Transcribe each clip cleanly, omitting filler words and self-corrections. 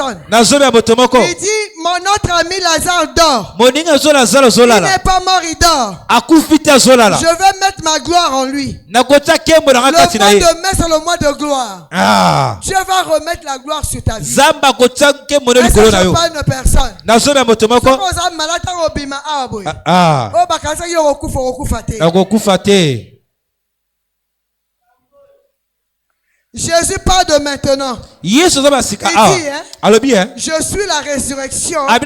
personne. Il dit, notre ami Lazare dort. Il n'est pas mort, il dort. Je vais mettre ma gloire en lui. Le mois de mai, c'est le mois de gloire. Dieu va remettre la gloire sur ta vie. Est-ce que je parle de personne? Jésus parle de maintenant. Il dit, je suis la résurrection et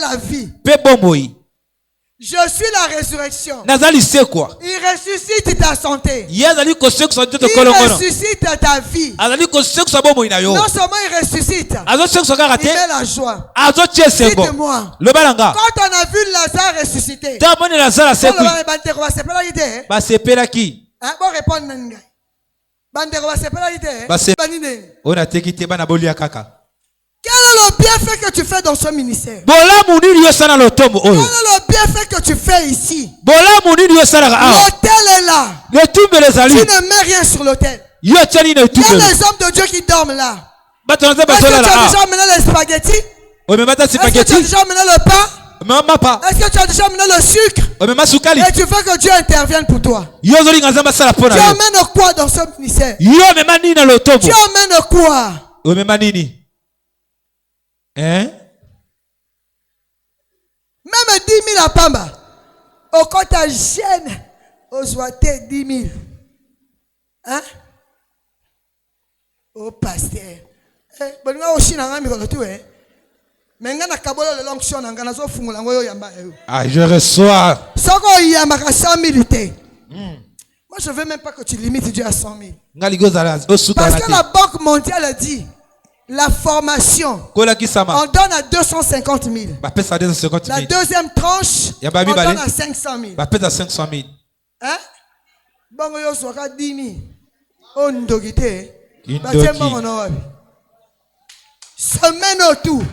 la vie. Je suis la résurrection. Il ressuscite ta santé. Il ressuscite ta vie. Non seulement il ressuscite, il met la joie. Dites-moi, quand on a vu Lazare ressusciter, quel est le bienfait que tu fais dans ce ministère? Quel est le bienfait que tu fais ici? L'autel est là. Tu ne mets rien sur l'autel. Il y a les hommes de Dieu qui dorment là. Est-ce que tu as déjà amené les spaghettis? Est-ce que tu as déjà amené le pain? Est-ce que tu as déjà amené le sucre? Et tu veux que Dieu intervienne pour toi? Tu amènes quoi dans ce ministère? Tu amènes quoi? Même 10 000 à Pamba. Au compte à Gênes, au Zouaté, 10 000. Hein? Au pasteur. Ah, je reçois. Moi, je ne veux même pas que tu limites Dieu à 100 000. Parce que la Banque mondiale a dit, la formation, on donne à 250 000. La deuxième tranche, on donne à 500 000. Hein? Bon, il y a 10 000. On semaine autour,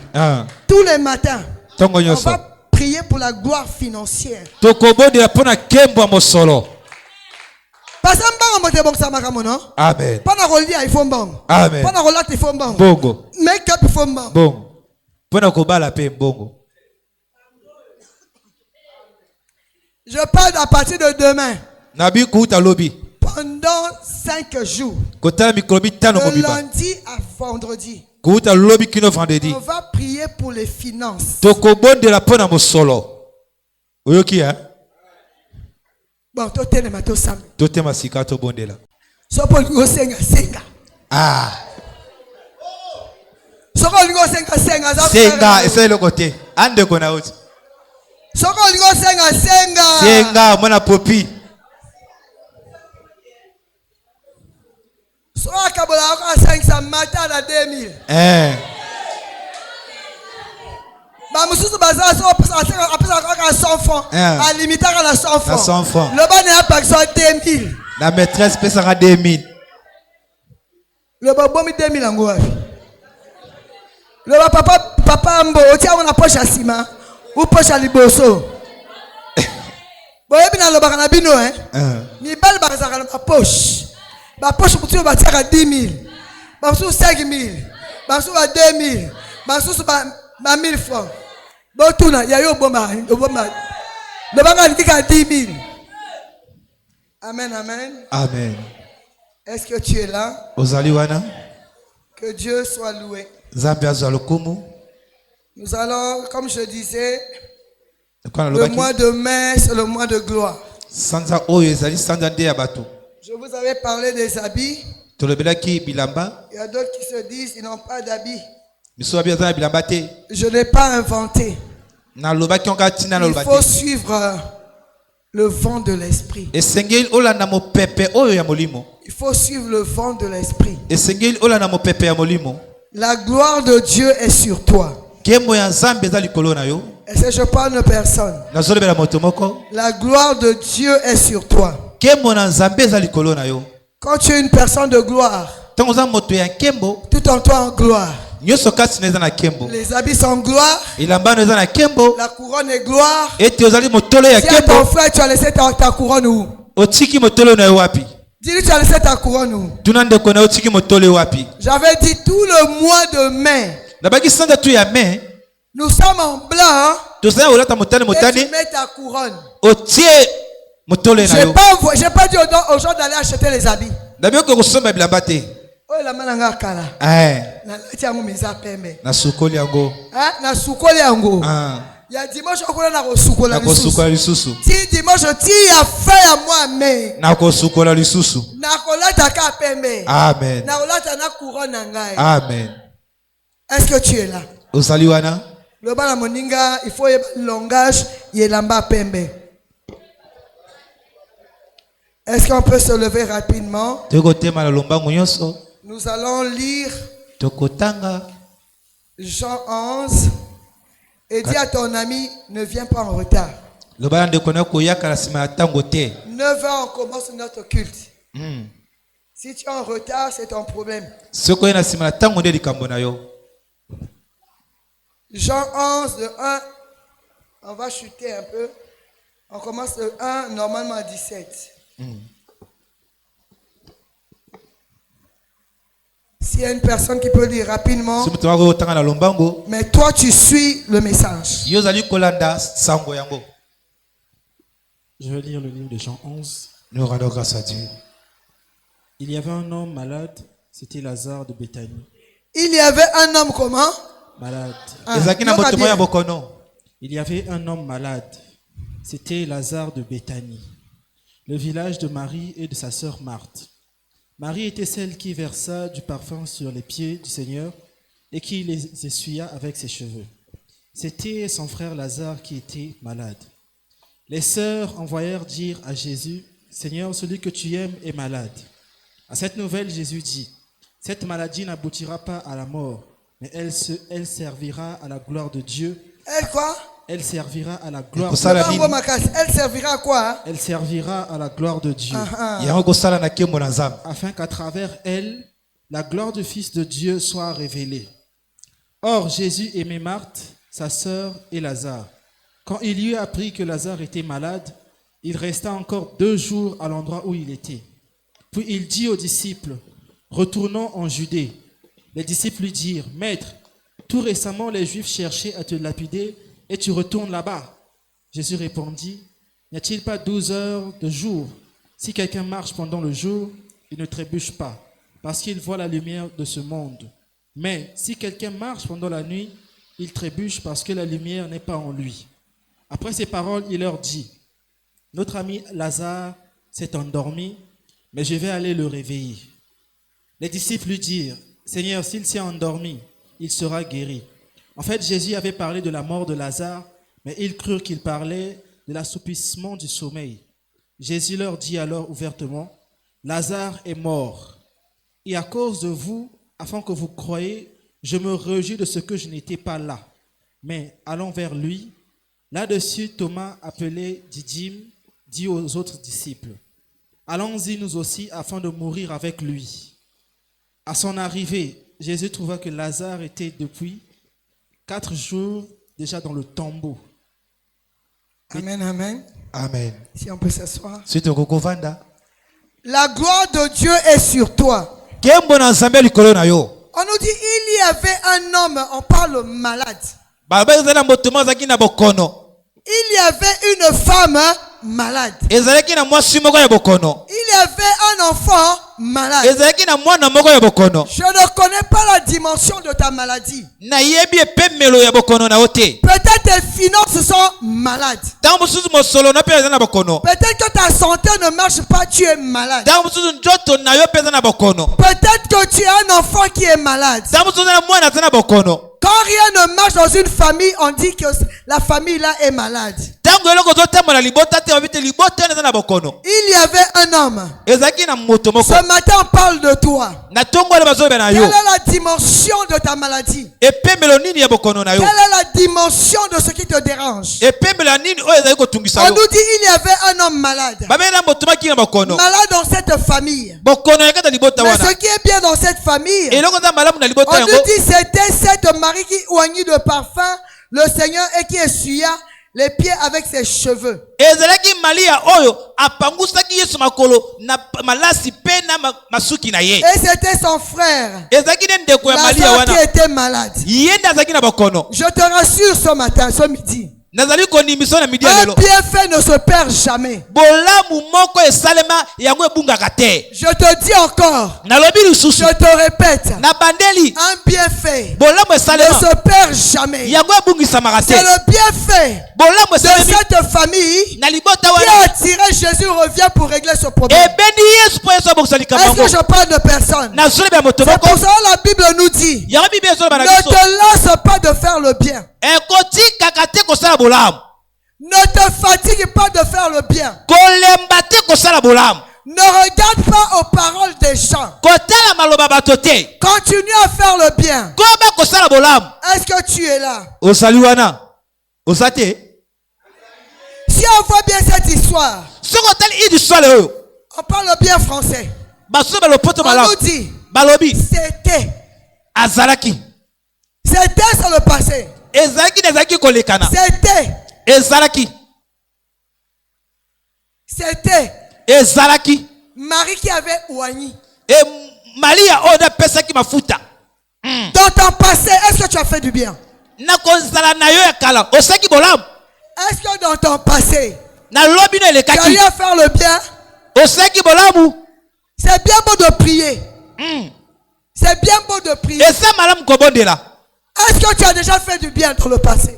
tous les matins, on va prier pour la gloire financière. Parce que Amen. Amen. Make-up, il faut je parle à partir de demain. Pendant 5 jours. De lundi à vendredi. On va prier pour les finances. Bon, La maîtresse peut s'en 2000. Le babo mi 2000 en gros. Le papa mbo, tiens on a poche à ciment ou poche à liboso. Boye bina lo bakana bino ni bal bakazaka na poche. Ba poche pour tu ba tiaka 10 000. Ba sou 5 000. Ba sou 2 000. Ba sou ba 1000 francs. Bon tuna ya yo bomba, bomba. Le banga ndika 10 000. Amen, amen. Amen. Est-ce que tu es là? Que Dieu soit loué. Nous allons, comme je disais, le mois de mai, c'est le mois de gloire. Je vous avais parlé des habits. Il y a d'autres qui se disent qu'ils n'ont pas d'habits. Je n'ai pas inventé. Il faut suivre le vent de l'esprit. Il faut suivre le vent de l'esprit. La gloire de Dieu est sur toi. Est-ce que je parle de personne? La gloire de Dieu est sur toi. Quand tu es une personne de gloire, tout en toi en gloire. Les habits sont gloire. La couronne est gloire. Si à ton frère tu as laissé ta couronne où? Dis-lui tu as laissé ta couronne où? J'avais dit tout le mois de mai. Nous sommes en blanc. Tu mets ta couronne. J'ai pas dit aux gens d'aller acheter les habits. Oh, la mananga kala. Na tiango meza pembe. Na sukoli yango. Na sukoli yango. Ya dimanche okola na kosukola lisusu. Ti dimanche ti ya fa ya moi mais. Na kosukola lisusu. Na kolata ka pembe. Amen. Na kolata na couronne na ngai. Amen. Est-ce que tu es là? Ozali wana? Le bana moninga, il faut le langage yelamba pembe. Est-ce qu'on peut se lever rapidement? Nous allons lire Jean 11 et dis à ton ami, ne viens pas en retard. 9h, on commence notre culte. Si tu es en retard, c'est ton problème. Jean 11, de 1, on va chuter un peu. On commence de 1, normalement à 17. S'il y a une personne qui peut lire rapidement, mais toi tu suis le message. Je vais lire le livre de Jean 11. Nous rendons grâce à Dieu. Il y avait un homme malade, c'était Lazare de Béthanie. Il y avait un homme comment? Malade. Il y avait un homme malade, c'était Lazare de Béthanie, le village de Marie et de sa sœur Marthe. Marie était celle qui versa du parfum sur les pieds du Seigneur et qui les essuya avec ses cheveux. C'était son frère Lazare qui était malade. Les sœurs envoyèrent dire à Jésus, « Seigneur, celui que tu aimes est malade. » À cette nouvelle, Jésus dit, « Cette maladie n'aboutira pas à la mort, mais elle servira à la gloire de Dieu. » Elle quoi? Elle servira à la gloire de Dieu. Elle servira à quoi? Elle servira à la gloire de Dieu. Afin qu'à travers elle, la gloire du Fils de Dieu soit révélée. Or, Jésus aimait Marthe, sa sœur et Lazare. Quand il eut appris que Lazare était malade, il resta encore 2 jours à l'endroit où il était. Puis il dit aux disciples, « Retournons en Judée. » Les disciples lui dirent, « Maître, tout récemment les Juifs cherchaient à te lapider et tu retournes là-bas. » Jésus répondit, « N'y a-t-il pas 12 heures de jour? Si quelqu'un marche pendant le jour, il ne trébuche pas, parce qu'il voit la lumière de ce monde. Mais si quelqu'un marche pendant la nuit, il trébuche parce que la lumière n'est pas en lui. » Après ces paroles, il leur dit, « Notre ami Lazare s'est endormi, mais je vais aller le réveiller. » Les disciples lui dirent, « Seigneur, s'il s'est endormi, il sera guéri. » En fait, Jésus avait parlé de la mort de Lazare, mais ils crurent qu'il parlait de l'assoupissement du sommeil. Jésus leur dit alors ouvertement, « Lazare est mort, et à cause de vous, afin que vous croyiez, je me réjouis de ce que je n'étais pas là. Mais allons vers lui. » Là-dessus, Thomas, appelé Didyme, dit aux autres disciples, « Allons-y nous aussi afin de mourir avec lui. » À son arrivée, Jésus trouva que Lazare était depuis 4 jours déjà dans le tombeau. Amen, amen. Amen. Si on peut s'asseoir. La gloire de Dieu est sur toi. On nous dit, il y avait un homme, on parle malade. Il y avait une femme malade. Il y avait un enfant malade. Je ne connais pas la dimension de ta maladie. Peut-être tes finances sont malades. Peut-être que ta santé ne marche pas, tu es malade. Peut-être que tu as un enfant qui est malade. Quand rien ne marche dans une famille, on dit que la famille là est malade. Il y avait un homme. Ce matin, on parle de toi. Quelle est la dimension de ta maladie? Quelle est la dimension de ce qui te dérange? On nous dit il y avait un homme malade. Malade dans cette famille. Mais ce qui est bien dans cette famille, on nous dit c'était cette Marie qui oignit de parfum le Seigneur et qui essuya les pieds avec ses cheveux. Et c'était son frère, Lazare, qui était malade. Je te rassure ce matin, ce midi. Un bienfait ne se perd jamais. Je te dis encore, je te répète, un bienfait ne se perd jamais. C'est le bienfait de cette famille qui a attiré Jésus revient pour régler ce problème. Est-ce que je parle de personne? C'est pour ça que la Bible nous dit, ne te lasse pas de faire le bien. Ne te fatigue pas de faire le bien. Ne regarde pas aux paroles des gens. Continue à faire le bien. Est-ce que tu es là? Si on voit bien cette histoire, on parle bien français. On nous dit, c'était sur le passé. C'était Marie qui avait oigni. Dans ton passé, est-ce que tu as fait du bien? Est-ce que dans ton passé, tu as eu à faire le bien? C'est bien beau de prier. C'est bien beau de prier. Est-ce que tu as déjà fait du bien dans le passé?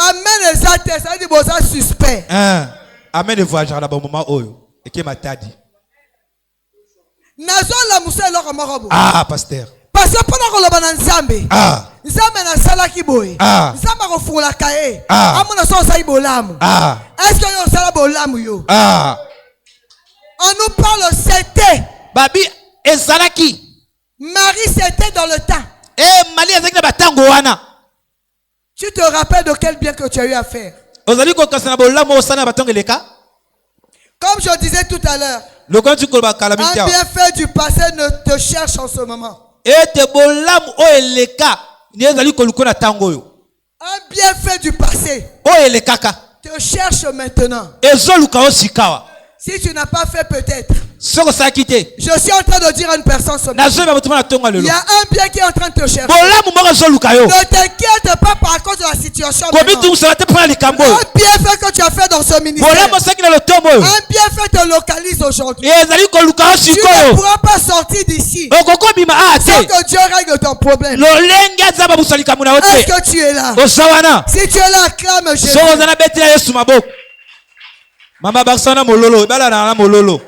Amen, ça veut dire que c'est suspect. Amen de voyager à bon moment et qui m'a dit. Ah, pasteur. Parce que pendant que le Nzambe, Nzambe na sala ki boy. Nzambe ko fula kae. Amona so sa ibolamu. Est-ce que yo sala bolamu yo? On nous parle c'était. Babi ezalaki. Marie c'était dans le temps. Marie ezalaki na batango wana. Tu te rappelles de quel bien que tu as eu à faire? Comme je disais tout à l'heure, un bienfait du passé ne te cherche en ce moment. Un bienfait du passé te cherche maintenant. Si tu n'as pas fait peut-être, je suis en train de dire à une personne ce matin, il y a un bien qui est en train de te chercher. Ne t'inquiète pas par cause de la situation. Un bienfait que tu as fait dans ce ministère, un bienfait te localise aujourd'hui. Tu ne pourras pas sortir d'ici sans que Dieu règle ton problème. Est-ce que tu es là? Si tu es là, acclame Jésus. Mama baksana mololo, bala na mololo.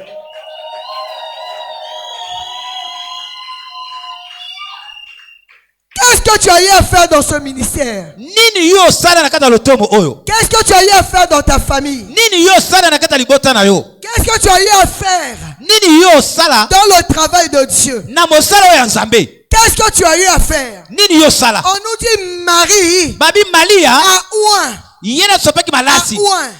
Qu'est-ce que tu as eu à faire dans ce ministère? Nini yo sala na kata lotomo oyo? Qu'est-ce que tu as eu à faire dans ta famille? Nini yo sala na kata libota na yo? Qu'est-ce que tu as eu à faire? Nini yo sala dans le travail de Dieu? Na mosala ya Nzambe. Qu'est-ce que tu as eu à faire? Nini yo sala? On nous dit Marie. Babi Maria. A ouin. Yena sopa ki malasi.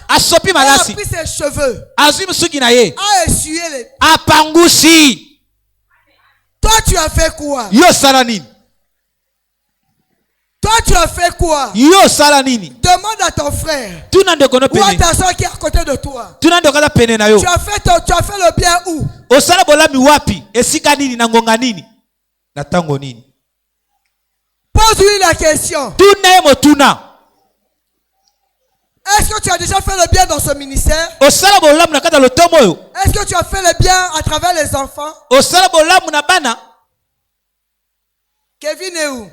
A sopi malasi. A pris ses cheveux. Azui musuki na ye. A essuyé les. A pangusi. Toi tu as fait quoi? Yo sala nini? Toi tu as fait quoi? Yo sala nini? Demande à ton frère. Tu n'as de kono pene. Ou à ta soeur qui est à côté de toi. Tu n'as de kono pene na yo. Tu as fait le bien où? O sala bola mi wapi? Esika nini na ngonga nini? Na tango nini? Pose-lui la question. Tuna mo tuna. Est-ce que tu as déjà fait le bien dans ce ministère? Est-ce que tu as fait le bien à travers les enfants? Kevin est où?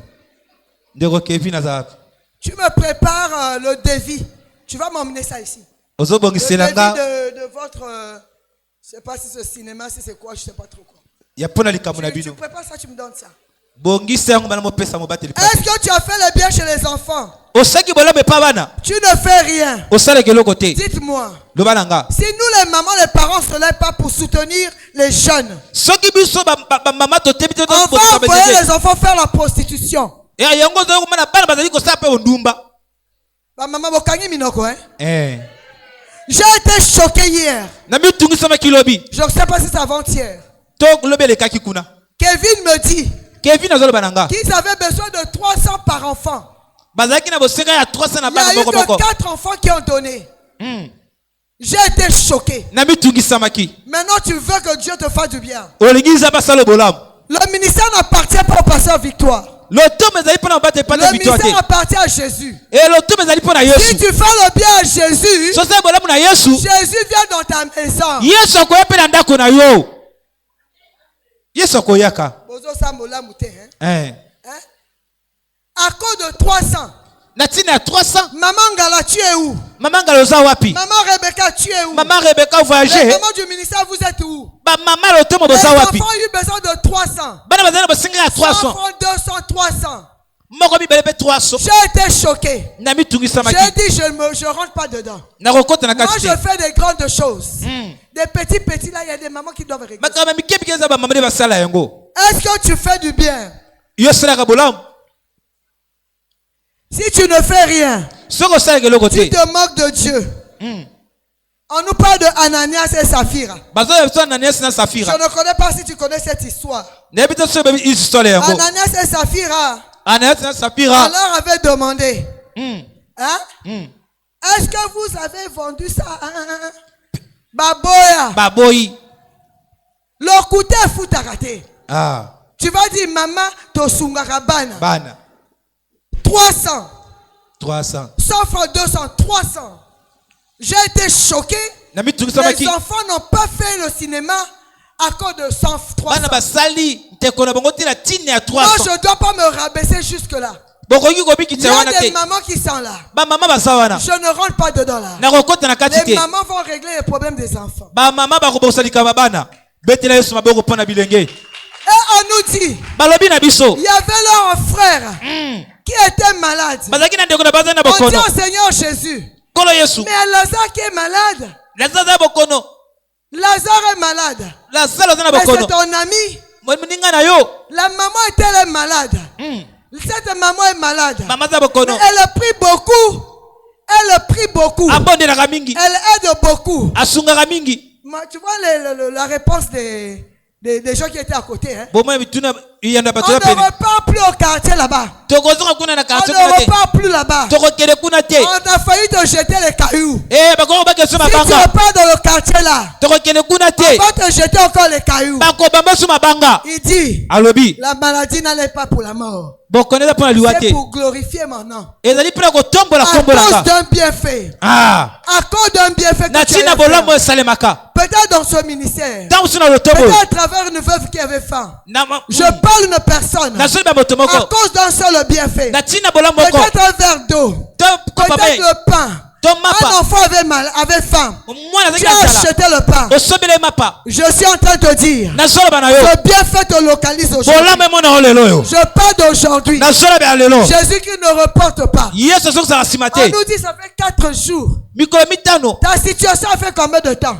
Tu me prépares le devis. Tu vas m'emmener ça ici. Le devis de votre... je ne sais pas si c'est cinéma, si c'est quoi, je ne sais pas trop quoi. Tu prépares ça, tu me donnes ça. Est-ce que tu as fait le bien chez les enfants? Tu ne fais rien. Dites-moi. Si nous les mamans, les parents ne se lèvent pas pour soutenir les jeunes, on va envoyer les enfants faire la prostitution. J'ai été choqué hier. Je ne sais pas si c'est avant-hier. Kevin me dit qu'ils avaient besoin de 300 par enfant. Il y a eu que 4 enfants qui ont donné. J'ai été choqué. Maintenant, tu veux que Dieu te fasse du bien. Le ministère n'appartient pas au pasteur Victoire. Le ministère appartient à Jésus. Si tu fais le bien à Jésus, Jésus vient dans ta maison. À cause de 300. Maman Ngala, tu es où? Maman Rebecca, tu es où? Maman Rebecca voyageait. Les mamans du ministère, vous êtes où? Les enfants ont eu besoin de 300. Les enfants 200, 300. J'ai été choqué. J'ai dit, je ne rentre pas dedans. Moi, je fais des grandes choses. Des petits, là, il y a des mamans qui doivent régler. Est-ce que tu fais du bien? Si tu ne fais rien, tu te moques de Dieu. On nous parle de Ananias et Saphira. Je ne connais pas si tu connais cette histoire. Ananias et Saphira alors avaient demandé, est-ce que vous avez vendu ça à Baboya? Le côté fout à rater. Tu vas dire, maman, Tosungara Bana. 300. 100 francs, 200, 300. J'ai été choqué. Les enfants n'ont pas fait le cinéma à cause de 100, 300. Moi, je ne dois pas me rabaisser jusque-là. Il y a des mamans qui sont là. Je ne rentre pas dedans là. Les mamans vont régler les problèmes des enfants. Et on nous dit, il y avait leur frère qui était malade. On dit au Seigneur Jésus, mais Lazare qui est malade. Lazare est malade. Mais c'est ton ami. La maman était malade. Cette maman est malade. Mais elle prie beaucoup. Elle aide beaucoup. Tu vois la réponse des gens qui étaient à côté. On ne repart plus au quartier là-bas. On ne repart plus là-bas. On a failli te jeter les cailloux. Si tu repars dans le quartier là, on va te jeter encore les cailloux. Il dit, la maladie n'allait pas pour la mort. C'est pour glorifier mon nom. À cause d'un bienfait. À cause d'un bienfait que tu as fait. Peut-être dans ce ministère. Peut-être à travers une veuve qui avait faim. Je parle d'une personne. À cause d'un seul bienfait. Peut-être un verre d'eau. Peut-être le pain. Un enfant avait faim. Tu as acheté le pain. Je suis en train de te dire, le bienfait te localise aujourd'hui. Je parle d'aujourd'hui. Jésus qui ne reporte pas. On nous dit ça fait 4 jours. Ta situation a fait combien de temps?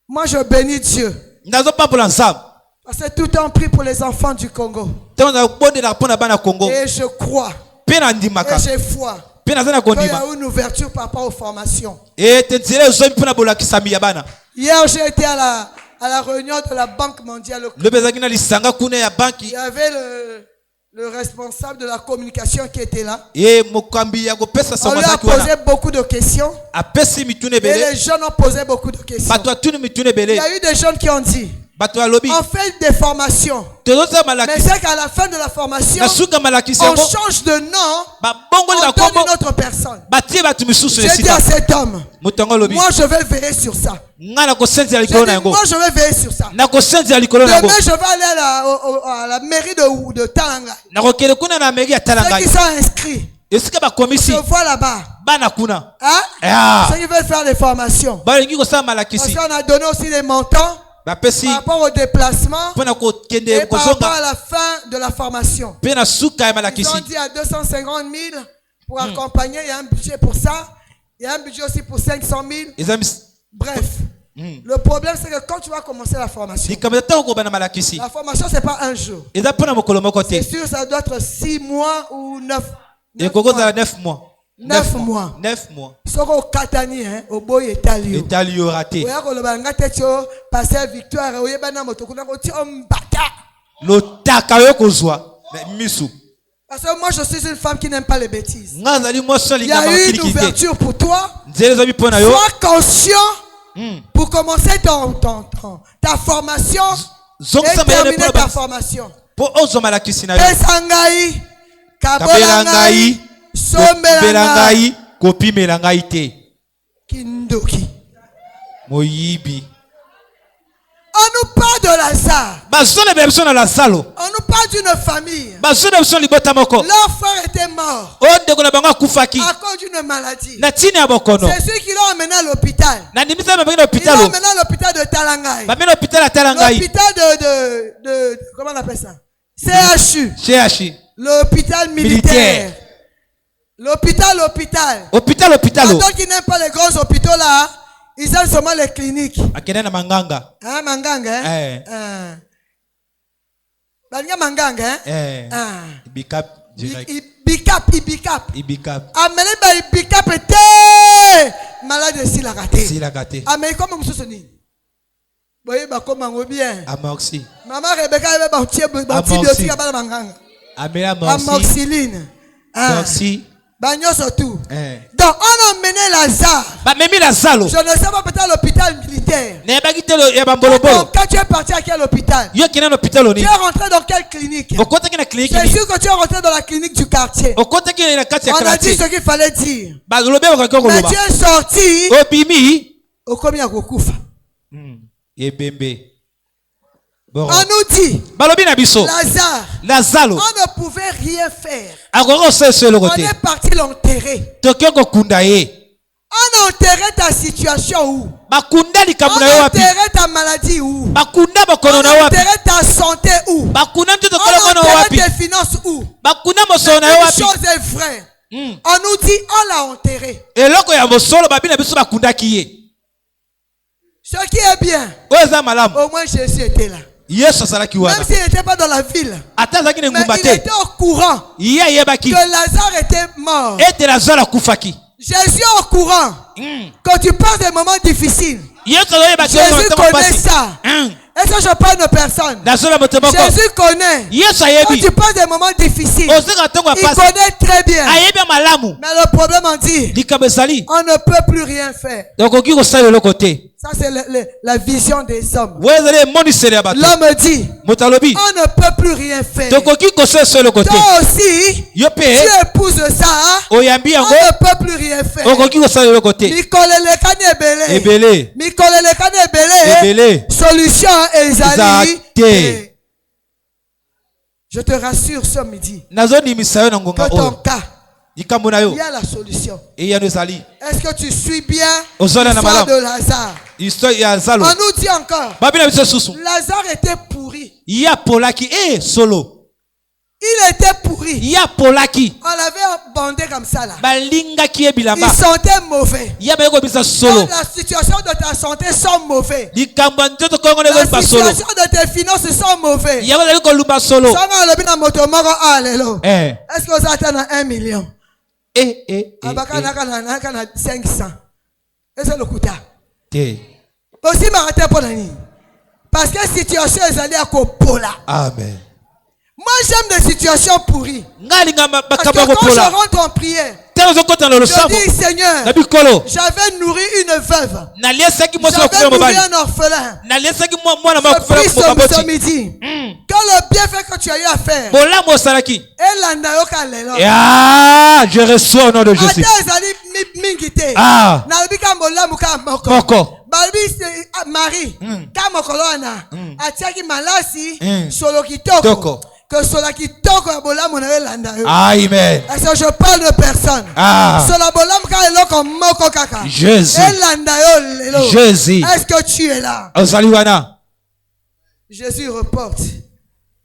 Moi je bénis Dieu. Parce que tout est pris pour les enfants du Congo. Et je crois. Et j'ai foi. Il y a une ouverture par rapport aux formations. Hier, j'ai été à la réunion de la Banque mondiale. Il y avait le responsable de la communication qui était là. On lui a posé beaucoup de questions. Et les jeunes ont posé beaucoup de questions. Il y a eu des jeunes qui ont dit, on fait des formations. Mais c'est qu'à la fin de la formation, on change de nom, on donne une autre personne. J'ai dit à cet homme, moi je vais veiller sur ça. Moi je vais veiller sur ça. Demain je vais aller à la mairie de Talanga. Ceux qui sont inscrits, je vois là-bas. Ceux qui veulent faire des formations. Parce qu'on a donné aussi des montants par rapport au déplacement et par rapport à la fin de la formation. Ils ont dit à 250 000 pour accompagner. Il y a un budget pour ça. Il y a un budget aussi pour 500 000. Bref. Le problème c'est que quand tu vas commencer la formation, la formation c'est pas un jour. C'est sûr ça doit être 6 mois ou 9 mois. 9 mois. Soko katani au boy Italio. Raté. Oya ko lobanga techo passer victoire oyeba na moto kuna ko ti ombaka. Lotaka yo kozwa misu. Parce que moi je suis une femme qui n'aime pas les bêtises. Il Il y a eu une ouverture pour toi. Sois conscient pour commencer ta formation et terminer ta formation. Pesangai, Kabolangai, Sombelangai, Kopimelangai te. Kindoki. Moyibi. On nous parle de Lazare. On nous parle d'une famille. Leur frère était mort à cause d'une maladie. C'est celui qui l'a emmené à l'hôpital. Il l'a emmené à l'hôpital de Talangai. L'hôpital de comment on appelle ça? CHU. L'hôpital militaire. L'hôpital. Donc ils n'aiment pas les gros hôpitaux là. Ils ont seulement les cliniques. Manganga. Ah, Manganga, hein? Manganga, hein? Ibicap direct. Ibicap. Amenez Ibicap était malade de la raté. Amenez comme vous souvenez. Voyez, comment bien. Amoxy. Maman Rebecca avait antibiotique à Manganga. Amoxyline. Amoxy. Tout. Donc on a emmené Lazare. Je ne sais pas, peut-être à l'hôpital militaire. Donc, quand tu es parti à quel hôpital? Tu es rentré dans quelle clinique? C'est sûr que tu es rentré dans la clinique du quartier. On a dit ce qu'il fallait dire. Mais tu es sorti au combien de Kokufa? On nous dit Lazare, on ne pouvait rien faire. On est parti l'enterrer. On a enterré ta situation où? On a enterré ta maladie où? On a enterré ta santé où? On a enterré tes finances où? Une chose est vraie. On nous dit on l'a enterré. Ce qui est bien, au moins Jésus était là. Même s'il n'était pas dans la ville, mais il était au courant que Lazare était mort. Jésus est au courant. Quand tu passes des moments difficiles, Jésus connaît ça. Est-ce que je parle de personne? Jésus connaît. Quand tu passes des moments difficiles, il connaît très bien. Mais le problème on dit, on ne peut plus rien faire. Ça c'est la vision des hommes. L'homme dit, on ne peut plus rien faire. Toi aussi, tu épouses ça, on ne peut plus rien faire. Solution Ezali. Je te rassure ce midi que ton cas, il y a la solution. Est-ce que tu suis bien l'histoire de Lazare? On nous dit encore, Lazare était pourri. Il était pourri. On l'avait bandé comme ça là. Il sentait mauvais. Donc, la situation de ta santé sent mauvais. La situation de tes finances sent mauvais. Est-ce que vous attendez 1 million? 500. Est-ce que le coup aussi m'arrêter pour l'année. Parce que la situation est allée à Kopola. Amen. Moi j'aime des situations pourries. Parce que quand je rentre en prière, je dis Seigneur, j'avais nourri une veuve, j'avais nourri un orphelin. Je prie ce midi que le bienfait que tu as eu à faire, je reçois au nom de Jésus. Marie, solo kitoko. Que cela qui toque à Bolam on avait l'anda. Amen. Est-ce que je parle de personne? Cela Bolam quand il est comme moko kaka. Jésus. Jésus. Est-ce que tu es là? Jésus reporte.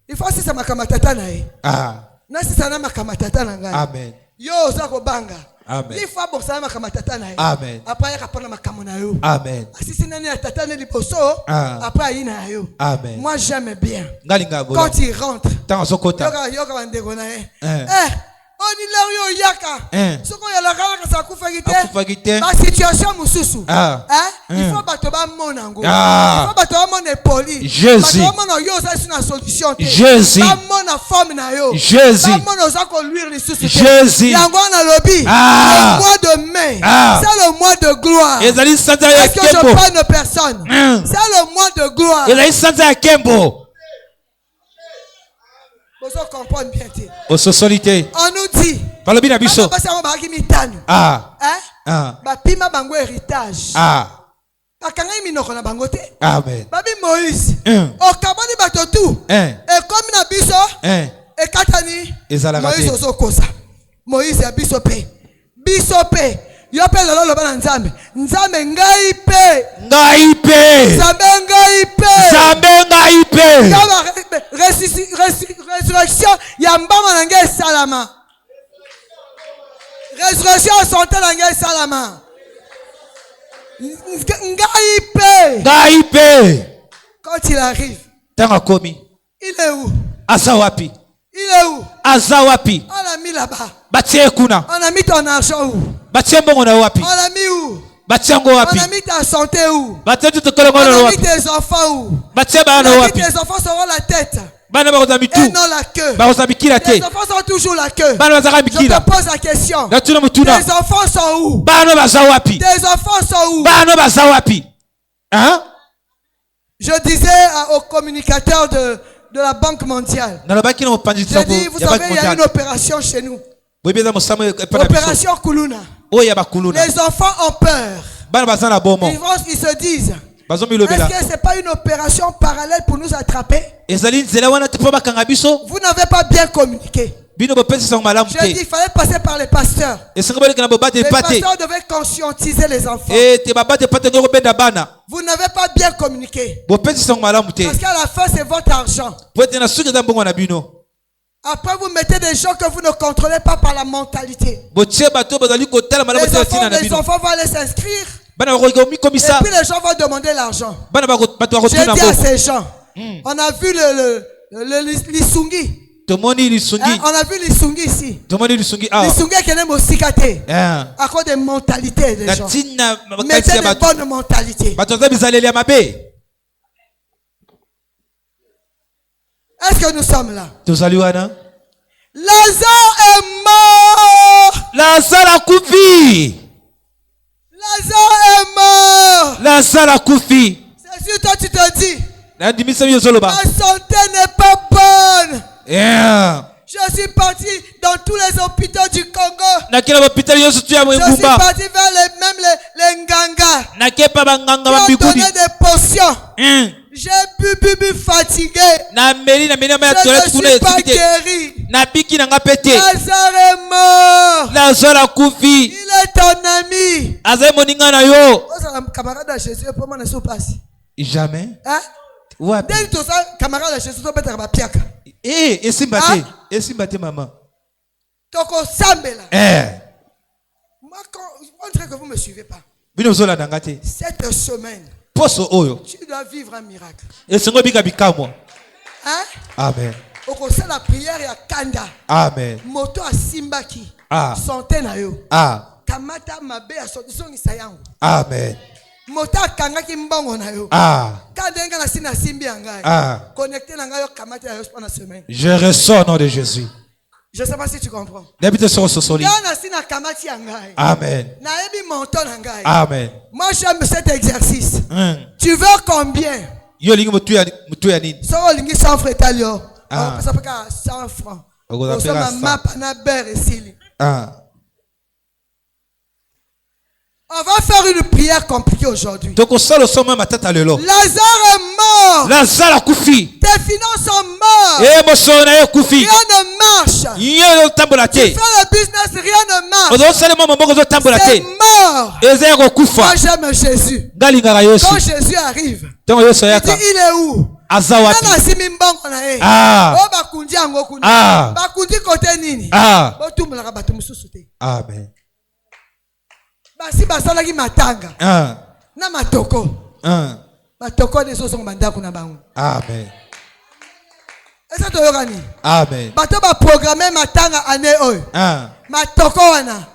Il faut que ça makamatata nae. Na si ça na makamatata na ngai. Amen. Yo za ko banga. Amen. Il faut que ça makamatata nae. Amen. Après il kapona makamona yo. Amen. Si c'est nani atata ne liposo. Après il na yo. Amen. Moi j'aime bien. Quand il rentre. Dans son côté. Yoka bandeko nae. Onilerio yaka. Soko ya la kala kasa kufagite. Akufagite. Ma situation mususu. Il faut batoba monango. Il faut batoba mone poli. Jésus. Batoba mono yo ça c'est une solution. Jésus. Ba mona forme na yo. Jésus. Ba mono za ko luire les soucis. Jésus. Yango na lobi. Le mois de mai. C'est le mois de gloire. Ezali sanza ya Est-ce que je Kembo. parle de personne? C'est le mois de gloire. Ezali sanza ya Kembo. Vous comprenez bien. Ososolite. On nous dit. Balobi na biso. Bapima bango héritage. Bakanga minoko na bango te. Amen. Babi Moïse. Okaboni bato tout. Et comme na biso. Et katani. Moïse osokosa. Moïse ya biso pe. Biso pe. Yo pe lolo loba na nzambe. Nzambe ngai pe. Ngai pe. Nzambe ngai pe. Nzambe ngai pe. Résurrection ya mbama na ngai salama. Résurrection santé na ngai salama. Ngai pe. Ngai pe. Quand il arrive. Tanga komi. Il est où? Asa wapi? Il est où? Asa wapi? On l'a mis là-bas. Batie kuna. On a mis ton argent où? Batie mbongo na wapi? On l'a mis où? Batie ngo wapi? On a mis ta santé où? Batie tout kolongo na wapi? On a wapi? mis tes enfants où? Batie bana wapi? Tes enfants seront la tête. Bana bakozami tout. Et non la queue. Bakozami kila te. Les enfants sont toujours la queue. Bana bazaka Je mikila. te pose la question. Na tuna mutuna. Tes enfants sont où? Bana baza wapi? Tes enfants sont où? Bana baza wapi? Hein? Je disais aux communicateurs de la Banque mondiale. J'ai dit, vous savez, il y a une opération chez nous. Opération Kuluna. Les enfants ont peur. Ils se disent, est-ce que ce n'est pas une opération parallèle pour nous attraper? Vous n'avez pas bien communiqué. J'ai dit qu'il fallait passer par les pasteurs. Les pasteurs devaient conscientiser les enfants. Vous n'avez pas bien communiqué. Parce qu'à la fin, c'est votre argent. Après, vous mettez des gens que vous ne contrôlez pas par la mentalité. Les enfants vont aller s'inscrire. Et puis les gens vont demander l'argent. J'ai dit à ces gens, on a vu le Lisungi. On a vu Lisungi ici. Lisungi qui est aussi caté. À cause des mentalités des gens. Mettez des bonnes mentalités. Est-ce que nous sommes là? Lazare est mort. Lazare a coufi. Lazare est mort. Lazare a coufi. C'est sûr, toi tu te dis. Ma santé n'est pas bonne. Yeah. Je suis parti dans tous les hôpitaux du Congo. Je suis parti vers les Nganga. Ils ont donné des potions. J'ai bu fatigué. Je ne suis pas guéri. Lazare est mort. Lazare a coufi. Il est ton ami. Camarade de Jésus, comment ne se passe? Jamais. Hein? Dès que tu es camarade de Jésus, tu peux être piaka. Esimbate maman. Toko sambela. Moi, on dirait que vous ne me suivez pas. Cette semaine, tu dois vivre un miracle. Hein? Amen. Oko sa la prière ya kanda. Amen. Moto a simbaki. Santé na yo. Kamata mabe ya songi sayangu. Amen. Moto akangaki mbongo na yo. Kandenga na sina simbi yangai. Connecté na yo kamata ya yo pendant semaine. Je ressors au nom de Jésus. Je ne sais pas si tu comprends. Amen. Amen. Moi j'aime cet exercice. Tu veux combien? 100 francs italien. Ça fait 100 francs. On va faire une prière compliquée aujourd'hui. Lazare est mort. Lazare a coufi. Tes finances sont mortes. Rien ne marche. Tu fais le business, rien ne marche. C'est mort. Moi j'aime Jésus. Quand Jésus arrive, il dit il est où? Amen. Basi basalaki matanga na matoko matoko nezo songa bandako na bango. Amen. Amen. Bato ba programmer matanga année oyo. Matoko wana.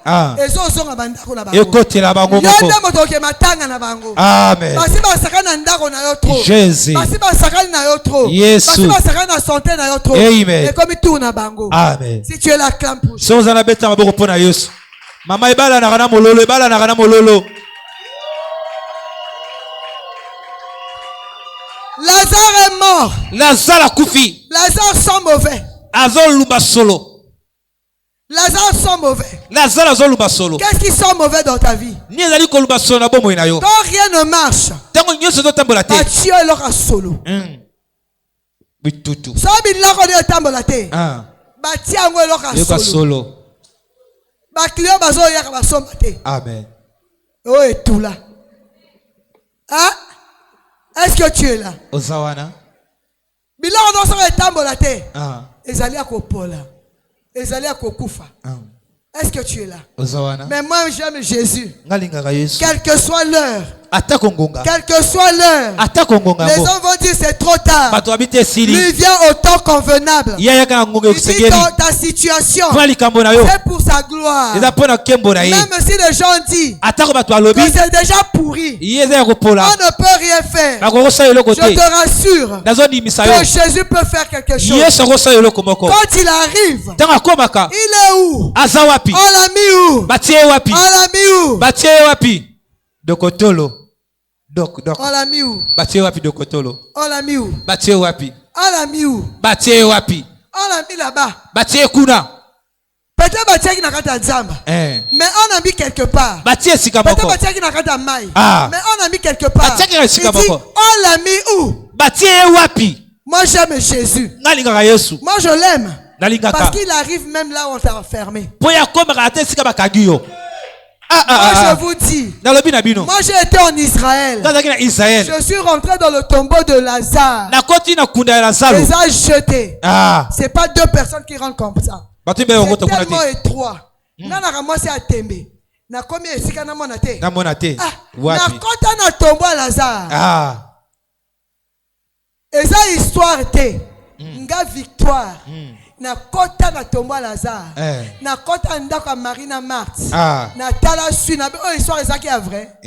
Ezo zonga bandako na bango. Ekotela bango moko. Yonde moto ke matanga na bango. Amen. Basi ba sakana ndako na yo trop. Jésus. Basi ba sakana na yo trop. Basi ba sakana na santé na yo trop. Amen. Et comme tout na bango. Amen. Si tu es là, clame pour. Si on a bêta maboko pona Yesu. Mama ibala na kana mololo, ibala na kana mololo. Lazare est mort. Lazare a kufi. Lazare sent mauvais. Azol luba solo. Lazare sent mauvais. Lazare azol luba solo. Qu'est-ce qui sent mauvais dans ta vie? Ni ezali ko luba solo na bomo ina yo. Quand rien ne marche. Tango nyoso to tambola te. Batio eloko solo. Bitutu. So biloko de tambola te. Batia ngo eloko solo. Ba client bazo yaka basomba te. Amen. Oh et tout là. Hein? Est-ce que tu es là? Ozawana. Biloko no so tambola te. Ezali akopola. Ezali akokufa. Est-ce que tu es là? Mais moi j'aime Jésus. Quelle que soit l'heure. Quelle que soit l'heure. Les hommes vont dire c'est trop tard. Lui vient au temps convenable. Il dit dans ta situation. C'est pour sa gloire. Même si les gens disent que c'est déjà pourri. On ne peut rien faire. Je te rassure que Jésus peut faire quelque chose. Quand il arrive, il est où? On l'a mis où? On l'a mis où? Dokotolo. On l'a mis où? Batie wapi dokotolo? On l'a mis où? Batie wapi? On l'a mis où? Batie wapi? On l'a mis là-bas. Batie kuna. Peut-être batie qui n'a qu'à t'azamba. Mais on a mis quelque part. Batie sikamoko. Peut-être batie qui n'a qu'à t'amaï. Mais on a mis quelque part. Batie qui sikamoko. On l'a mis où? Batie wapi? Moi j'aime Jésus. Nalingaka Yesu. Moi je l'aime. Nalingaka. Parce qu'il arrive même là où on t'a enfermé. Poya komaka te sika bakagiyo. Moi je vous dis, moi j'ai été en Israël. Je suis rentré dans le tombeau de Lazare. Les a jetés. C'est pas deux personnes qui rentrent comme ça. C'est tellement étroit. Nana moi c'est à Tembe. Na combien ici kana monate? Na monate. Na kota na tombeau à Lazare. Et ça histoire te. Nga victoire. Na kota na tomba Lazare. Na kota ndako Marina Marthe. Na tala su na o histoire ça qui est vrai.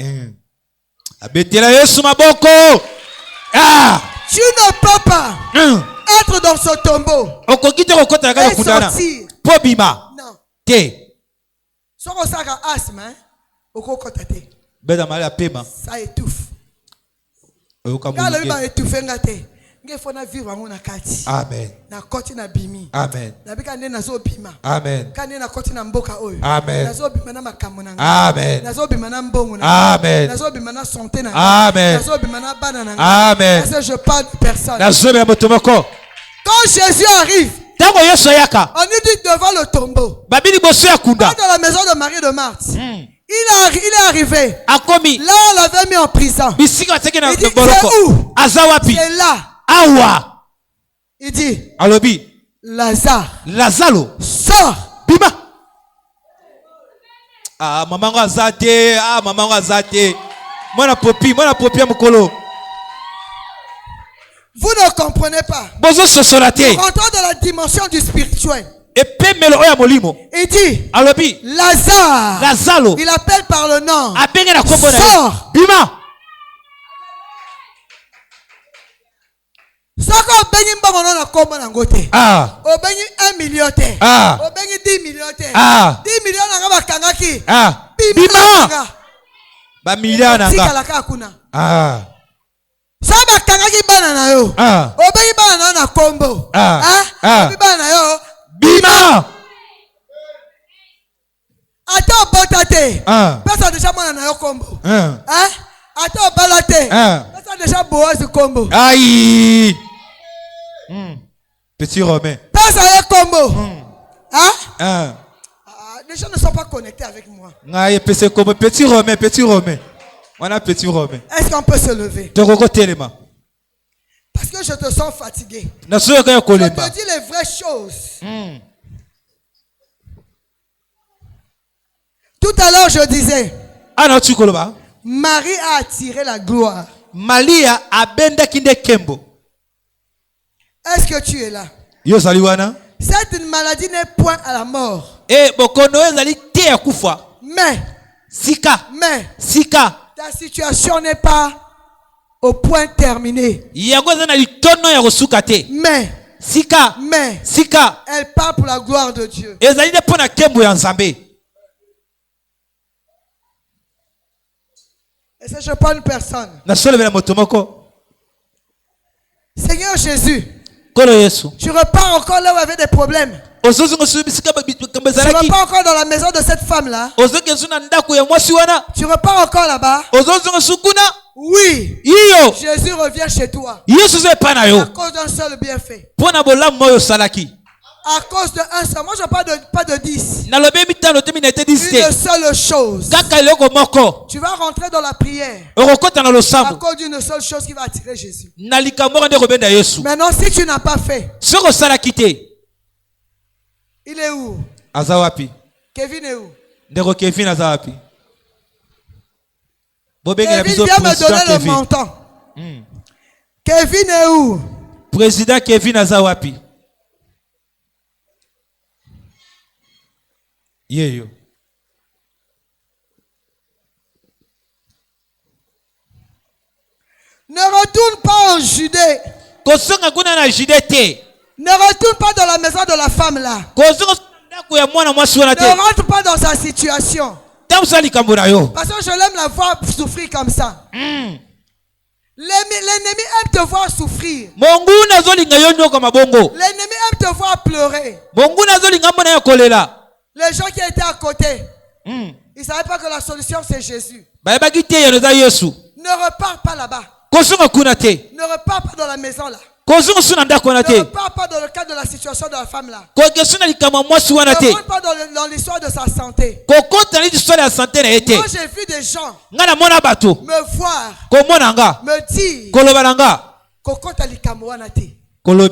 Abetela Yesu maboko. Tu ne peux pas être dans ce tombeau. Okokite kokota na kundana. Po bima. Non. Te. Soko saka asthme, okokota te. Beda mali apema. Ça étouffe. Oyoka le ba étouffer ngate. Ngefona vivre ngona kati. Amen. Na koti na bimi. Amen. Na bika nde nazo bima. Amen. Kane na koti na mboka oyo. Amen. Nazo bima na makambo na. Amen. Nazo bima na mbongo na. Amen. Nazo bima na santé na. Amen. Nazo bima na bana na. Amen. Parce que je parle de personne. Nazo bima motomoko. Quand Jésus arrive, tango Yesu yaka. On est devant le tombeau. Babili bosso ya kunda. Dans la maison de Marie de Marthe. Il est arrivé. Akomi. Là on l'avait mis en prison. Il dit c'est où? Azawapi. C'est là. Awa. Il dit, Alobi, Lazare, Lazalo, sors. Bima. Maman azate, maman azate. Mona popi mukolo. Vous ne comprenez pas. Bozo sosolate. Rentrons dans la dimension du spirituel. Et pemelo oya molimo. Il dit, Alobi, Lazaro. Il appelle par le nom. Sors. Bima. Soko bengi mbongo na kombo na ngote. O bengi 1 million te. O bengi 10 million te. 10 million na ngaba kangaki. Bima. Ba million na nga. Sika la kuna. Saba kangaki bana na yo. O bengi bana na kombo. Bana na yo. Bima. Ato botate. Pesa déjà mona na yo kombo. Ato balate. Pesa déjà boaz kombo. Aïe. Petit Romain. Pesa yo kombo. Les gens ne sont pas connectés avec moi. Petit Romain. On a petit Romain. Est-ce qu'on peut se lever? Parce que je te sens fatigué. Je te dis les vraies choses. Tout à l'heure, je disais, Marie a attiré la gloire. Maria abenda kinde kembo. Est-ce que tu es là? Yo zali wana. Cette maladie n'est point à la mort. Bokono ezali te ya kufa. Mais Sika. Ta situation n'est pas au point terminé. Yango zana litono ya kosuka te. Mais Sika. Elle part pour la gloire de Dieu. Ezali de pona kembo ya Nzambe. Et ça, je parle une personne. Na solevela motomoko. Seigneur Jésus. Kolo Yesu. Tu repars encore là où il y avait des problèmes. Tu repars encore dans la maison de cette femme-là. Tu repars encore là-bas. Oui. Jésus revient chez toi. À cause d'un seul bienfait. À cause d'un seul. Moi, je parle pas de 10. Une seule chose. Tu vas rentrer dans la prière. À cause d'une seule chose qui va attirer Jésus. Maintenant, si tu n'as pas fait. Il est où? Azawapi. Kevin est où? Kevin Azawapi. Kevin vient me donner le montant. Kevin est où? Président Kevin Azawapi. Yeyo. Ne retourne pas en Judée. Ne retourne pas dans la maison de la femme là. Ne rentre pas dans sa situation. Parce que je l'aime la voir souffrir comme ça. L'ennemi aime te voir souffrir. L'ennemi aime te voir pleurer. Les gens qui étaient à côté, ils ne savaient pas que la solution c'est Jésus. Ne repars pas là-bas. Ne repars pas dans la maison là. Ne repars pas dans le cadre de la situation de la femme là. Ne rentre pas dans l'histoire de sa santé. Moi j'ai vu des gens me voir, me dire Kokota likamoana te. Moi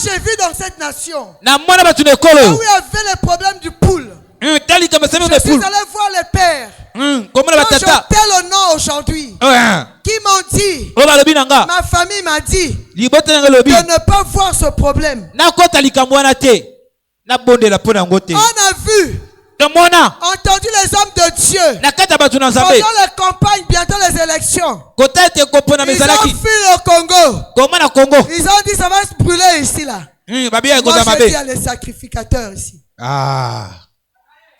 j'ai vu dans cette nation où il y avait les problèmes du poule. Je suis allé voir les pères. Quand je tais le nom aujourd'hui, qui m'ont dit, ma famille m'a dit de ne pas voir ce problème. On a vu, entendu les hommes de Dieu pendant les campagnes, bientôt les élections. Ils ont fui le Congo. Ils ont dit ça va se brûler ici là. Moi je dis à les sacrificateurs ici.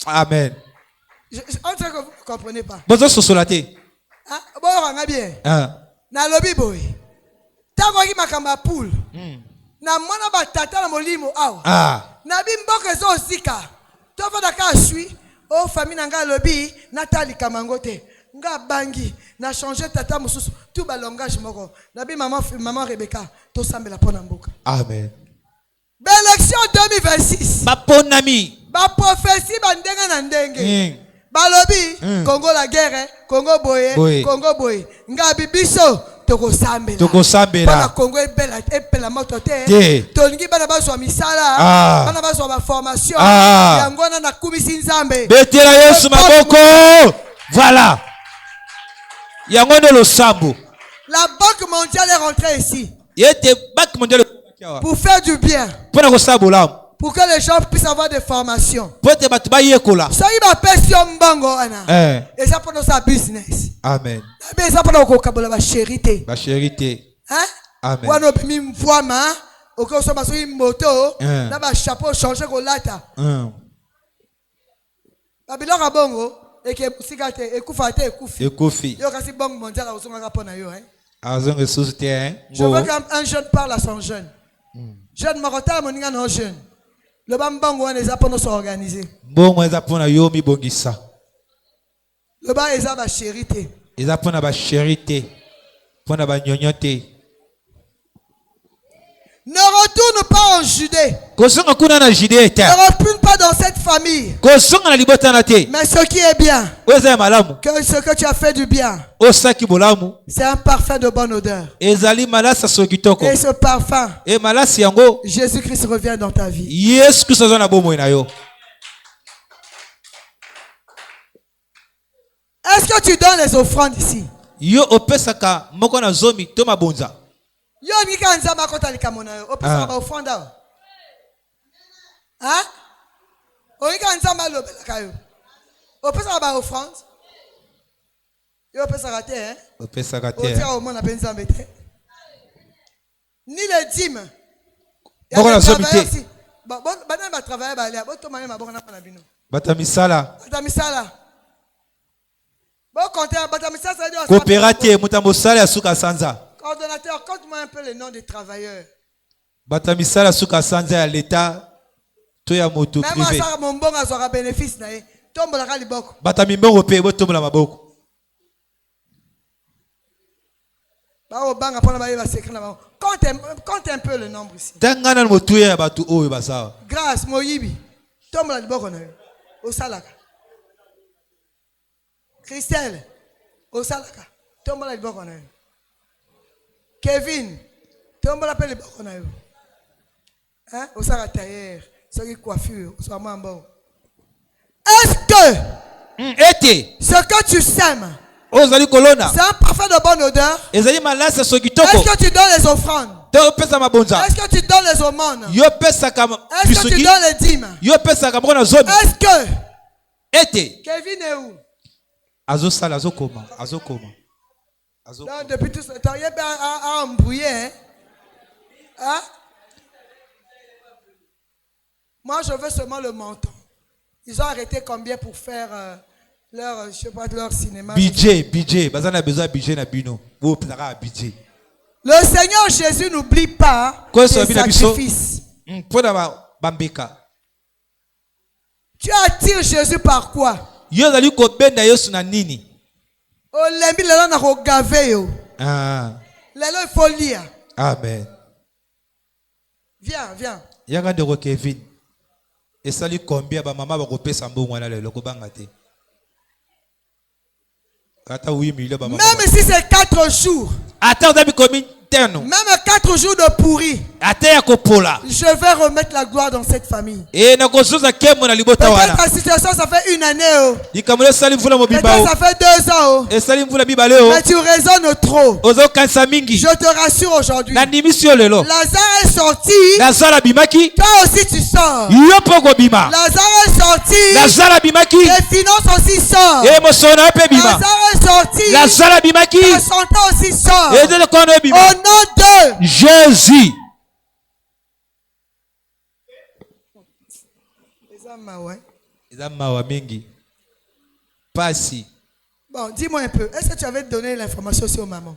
Amen. On dirait que vous ne comprenez pas. Bon, bien. Na lobby boy. Tango ki makamba poule. Na mwana ba tata na molimo awa. Na bimboka zo zika. To fada ka sui. O famille nanga lobby natali kamangote. Nga bangi na changer tata mususu tout ba langage moko. Na bi maman Rebecca to sambela pona mboka. Amen. Élection 2026. Ba ponami. Ba prophétie ba ndenga na ndenge. Balobi Congo la guerre, Congo boye. Congo boye. Nga bibiso toko sambela. Bana Congo epela moto te. Tolingi bana bazwa misala, bana bazwa ba formation. Yango na kumisi nzambe. Betela Yesu maboko. Voilà. Yango ndo lo sambo. La Banque mondiale est rentrée ici. Yete Banque mondiale pour faire du bien. Pona ko sabola. Pour que les gens puissent avoir des formations. Soyez ma passion bango ana. Et ça pour notre business. Amen. Mais ça pour notre kabola ba charité. Ba charité. Hein? Amen. Wano bimi mfwama, oko so maso moto, na ba chapeau changer ko lata. Babiloko bongo eke musikate ekufate ekufi. Ekufi. Yo kasi bongo mondial ozonga kapona yo hein. Azonga société hein. Je veux qu'un jeune parle à son jeune. Jeune morota moninga non jeune. Le bambango on les a pour nous organiser. Bongo eza pona yo mi bongisa. Le ba eza ba charité. Eza pona ba charité. Pona ba nyonyote. Ne retourne pas en Judée. Ne retourne pas dans cette famille. Mais ce qui est bien, que ce que tu as fait du bien, c'est un parfum de bonne odeur. Et ce parfum, Jésus-Christ revient dans ta vie. Est-ce que tu donnes les offrandes ici? Yo ni ka nzamba kota likamona yo. Opesa ba ofranda. Hein? On ka nzamba lo belaka yo. Opesa ba offrande. Yo opesa raté hein? Opesa raté. O tia au monde appelle nzamba te. Ni les dîmes. Boko na sobité. Bon, bana ba travailler ba aller. Bo to mane maboko na pana bino. Bata misala. Bata misala. Bon compteur bata misala ça veut dire coopérative mutambo sala suka sanza. Coordonnateur, compte-moi un peu les noms des travailleurs. Bata misala suka sanza ya l'état to ya moto privé. Même ça mon bon azora bénéfice na ye. Tombo la kali boko. Bata mimbongo pe bo tombo la maboko. Ba o banga pona ba ye ba secret na ba. Compte un peu le nombre ici. Tangana motuye ya batu oyo basawa. Grâce moyibi. Tombo la boko na yo. O salaka. Christelle. O salaka. Tombo la boko na yo. Kevin, tombe l'appelle les baconayo. Hein? Au sara tailleur, ce qui coiffure, soit bon. Est-ce que ce que tu sèmes, c'est un parfum de bonne odeur? Est-ce que tu donnes les offrandes? Est-ce que tu donnes les aumônes? Est-ce que tu donnes les dîmes? Est-ce que Kevin est où? Azokoma. Donc, depuis tout ce temps, il y a embrouillé. Hein? Moi, je veux seulement le montant. Ils ont arrêté combien pour faire leur, je sais pas, leur cinéma? Budget. Bazana a besoin de budget na bino. Budget. Le Seigneur Jésus n'oublie pas tes sacrifices. Tu attires Jésus par quoi? Oh, l'embi lelo na ko gaver yo. Lelo il faut lire. Amen. Viens. Yanga de Kevin. Et ça lui combien ba maman ba ko pesa mbongo na lelo ko banga te. Kata 8 millions ba maman. Même si c'est 4 jours. Attends, d'abi combien? Même 4 jours de pourri. Je vais remettre la gloire dans cette famille. Peut-être la situation ça fait 1 année. Peut-être ça fait 2 ans. Mais tu raisonnes trop. Je te rassure aujourd'hui. Lazare est sorti. Toi aussi tu sors. Lazare est sorti. Tes finances aussi sortent. Lazare est sorti. Ta santé aussi sort. Au nom de Jésus. Bon, dis-moi un peu. Est-ce que tu avais donné l'information sur maman?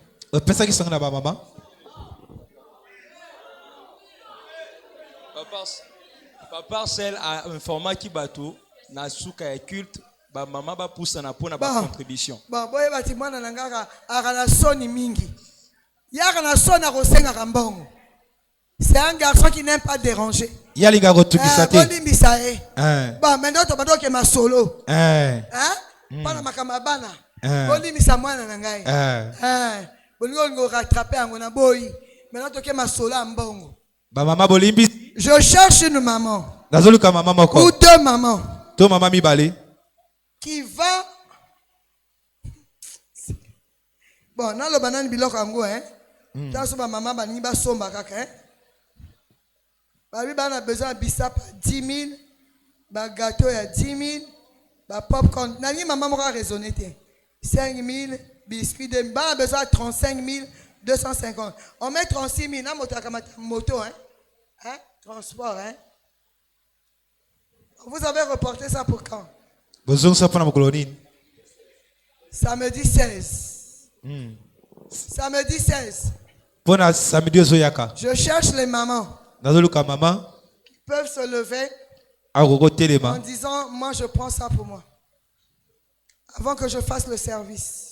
Papa celle a informé qui bateau na souka culte ba maman ba poussa na pona ba contribution. Bon, boye bati mwana nangaka akana soni mingi. Yaka na soni akosenga kambongo. C'est un garçon qui n'aime pas déranger. Yalinga kotukisate. Bon, maintenant tu vas ma solo. Hein? Pas makama bana. Bolimisa mwana na ngai. Bolingo ngo rattraper ngona boy. Maintenant tu ma solo mbongo. Ba maman bolimbi. Je cherche une maman. Nazoluka maman moko. Ou 2 mamans. To maman mi balé. Qui va. Bon, dans le banane biloko ango hein. Dans ce maman baningi ba somba kaka hein. Babi bana besoin bisap 10 000, ba gâteau ya 10 000, ba popcorn. Nani maman moko raisonner te. 5 000 biscuits de bana besoin 35 250. On met 36 000 na moto hein. Hein? Transport hein. Vous avez reporté ça pour quand? Samedi 16. Samedi 16. Je cherche les mamans qui peuvent se lever en disant, moi je prends ça pour moi. Avant que je fasse le service.